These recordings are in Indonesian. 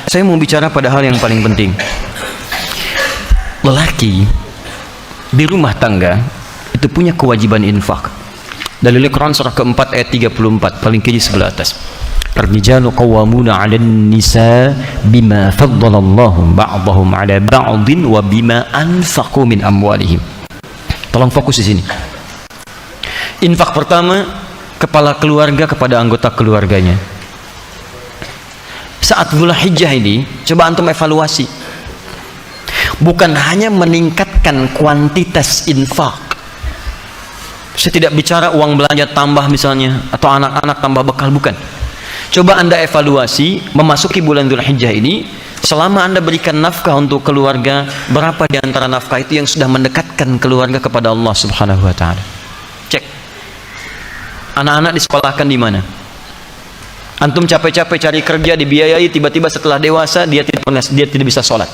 Saya mau bicara pada hal yang paling penting. Lelaki di rumah tangga itu punya kewajiban infak. Dalil Quran surah keempat ayat 34 paling kiri sebelah atas. Ar-rijalu qawwamuna 'alan nisa bima faddalallahu ba'dahum 'ala ba'din wa bima anfaqu min amwalihim. Tolong fokus di sini. Infak pertama, kepala keluarga kepada anggota keluarganya. Saat Dzulhijjah ini, coba antum evaluasi. Bukan hanya meningkatkan kuantitas infak. Saya tidak bicara uang belanja tambah misalnya, atau anak-anak tambah bekal, bukan. Coba Anda evaluasi, memasuki bulan Dzulhijjah ini, selama Anda berikan nafkah untuk keluarga, berapa di antara nafkah itu yang sudah mendekatkan keluarga kepada Allah Subhanahu wa Ta'ala? Cek. Anak-anak disekolahkan di mana? Antum capek-capek cari kerja, dibiayai, tiba-tiba setelah dewasa dia tidak bisa sholat.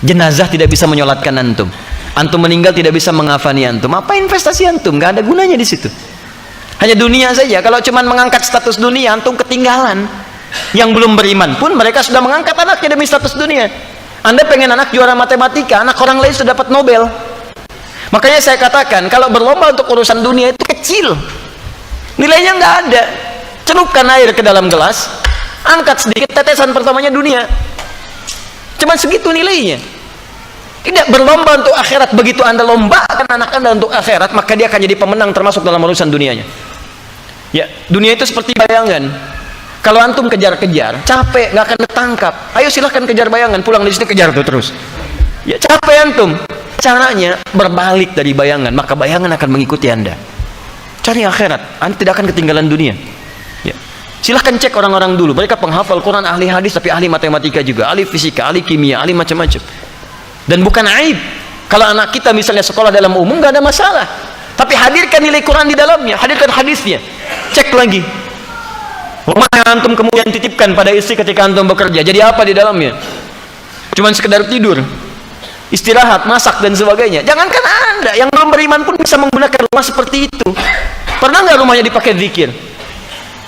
Jenazah tidak bisa menyolatkan antum. Antum meninggal tidak bisa mengafani antum. Apa investasi antum? Gak ada gunanya di situ. Hanya dunia saja. Kalau cuma mengangkat status dunia, antum ketinggalan. Yang belum beriman pun mereka sudah mengangkat anaknya demi status dunia. Anda pengen anak juara matematika, anak orang lain sudah dapat Nobel. Makanya saya katakan, kalau berlomba untuk urusan dunia itu kecil. Nilainya nggak ada. Celupkan air ke dalam gelas, angkat sedikit, tetesan pertamanya dunia. Cuman segitu nilainya. Tidak berlomba untuk akhirat. Begitu Anda lombakan anak Anda untuk akhirat, maka dia akan jadi pemenang termasuk dalam urusan dunianya. Ya, dunia itu seperti bayangan. Kalau antum kejar-kejar, capek, nggak akan ketangkap. Ayo silahkan kejar bayangan, pulang di sini kejar tuh terus. Ya capek antum. Caranya berbalik dari bayangan, maka bayangan akan mengikuti Anda. Cari akhirat, Anda tidak akan ketinggalan dunia. Ya. Silahkan cek orang-orang dulu. Mereka penghafal Quran, ahli hadis, tapi ahli matematika juga, ahli fisika, ahli kimia, ahli macam-macam. Dan bukan aib kalau anak kita misalnya sekolah dalam umum, nggak ada masalah. Tapi hadirkan nilai Quran di dalamnya, hadirkan hadisnya. Cek lagi. Rumah yang antum kemudian titipkan pada istri ketika antum bekerja, jadi apa di dalamnya? Cuman sekedar tidur, istirahat, masak dan sebagainya. Jangankan Anda yang belum beriman pun bisa menggunakan rumah seperti itu. Pernah nggak rumahnya dipakai zikir?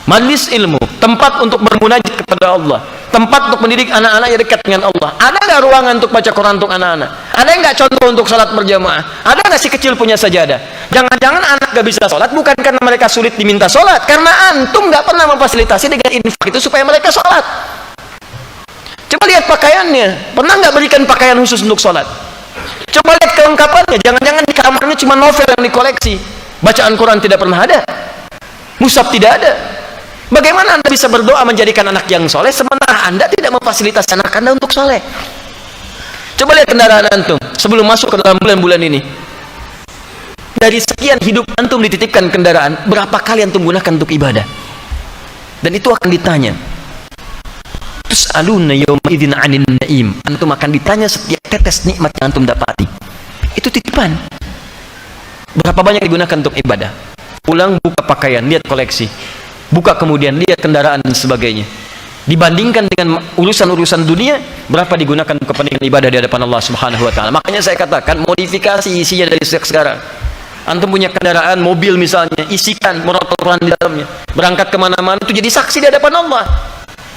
Majlis ilmu, tempat untuk bermunajat kepada Allah, tempat untuk mendidik anak-anak yang dekat dengan Allah. Ada nggak ruangan untuk baca Quran untuk anak-anak? Ada nggak contoh untuk salat berjamaah? Ada nggak si kecil punya sajadah? Jangan-jangan anak nggak bisa salat bukan karena mereka sulit diminta salat, karena antum nggak pernah memfasilitasi dengan infak itu supaya mereka salat. Coba lihat pakaiannya, pernah nggak berikan pakaian khusus untuk salat? Coba lihat kelengkapannya, jangan-jangan di kamarnya cuma novel yang dikoleksi, bacaan Quran tidak pernah ada, mushaf tidak ada. Bagaimana Anda bisa berdoa menjadikan anak yang soleh sementara Anda tidak memfasilitasi anak Anda untuk soleh? Coba lihat kendaraan antum sebelum masuk ke dalam bulan-bulan ini. Dari sekian hidup antum dititipkan kendaraan, berapa kali antum gunakan untuk ibadah? Dan itu akan ditanya. Tus'aluna yawma idzin 'anil na'im. Antum akan ditanya setiap tetes nikmat yang antum dapati. Itu titipan. Berapa banyak digunakan untuk ibadah? Pulang buka pakaian, lihat koleksi. Buka kemudian lihat kendaraan dan sebagainya. Dibandingkan dengan urusan-urusan dunia, berapa digunakan untuk kepentingan ibadah di hadapan Allah Subhanahu wa Ta'ala. Makanya saya katakan modifikasi isinya dari sejak sekarang. Antum punya kendaraan, mobil misalnya, isikan murotal Quran di dalamnya. Berangkat kemana-mana itu jadi saksi di hadapan Allah.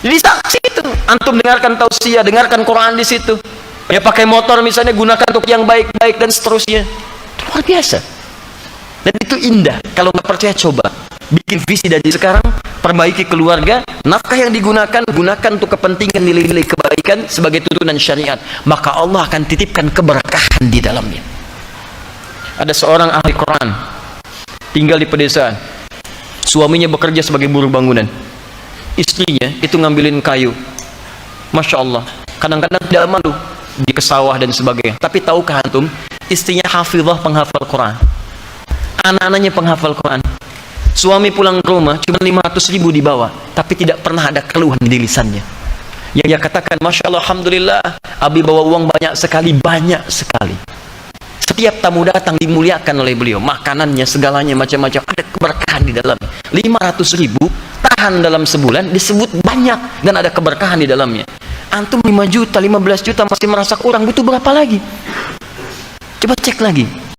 Jadi saksi itu. Antum dengarkan tausiah, dengarkan Quran di situ. Ya pakai motor misalnya, gunakan untuk yang baik-baik dan seterusnya. Itu luar biasa. Dan itu indah. Kalau nggak percaya coba. Bikin visi dari sekarang, perbaiki keluarga, nafkah yang digunakan, gunakan untuk kepentingan nilai-nilai kebaikan sebagai tuntunan syariat. Maka Allah akan titipkan keberkahan di dalamnya. Ada seorang ahli Quran, tinggal di pedesaan. Suaminya bekerja sebagai buruh bangunan. Istrinya itu ngambilin kayu. Masya Allah, kadang-kadang tidak malu di kesawah dan sebagainya. Tapi tahukah antum, istrinya hafizah penghafal Quran. Anak-anaknya penghafal Quran. Suami pulang ke rumah cuma 500.000 dibawa, tapi tidak pernah ada keluhan di lisannya. Yang dia katakan, Masya Allah, Alhamdulillah, Abi bawa uang banyak sekali, banyak sekali. Setiap tamu datang dimuliakan oleh beliau, makanannya, segalanya, macam-macam, ada keberkahan di dalamnya. 500.000 tahan dalam sebulan, disebut banyak, dan ada keberkahan di dalamnya. Antum 5 juta, 15 juta masih merasa kurang, butuh berapa lagi? Coba cek lagi.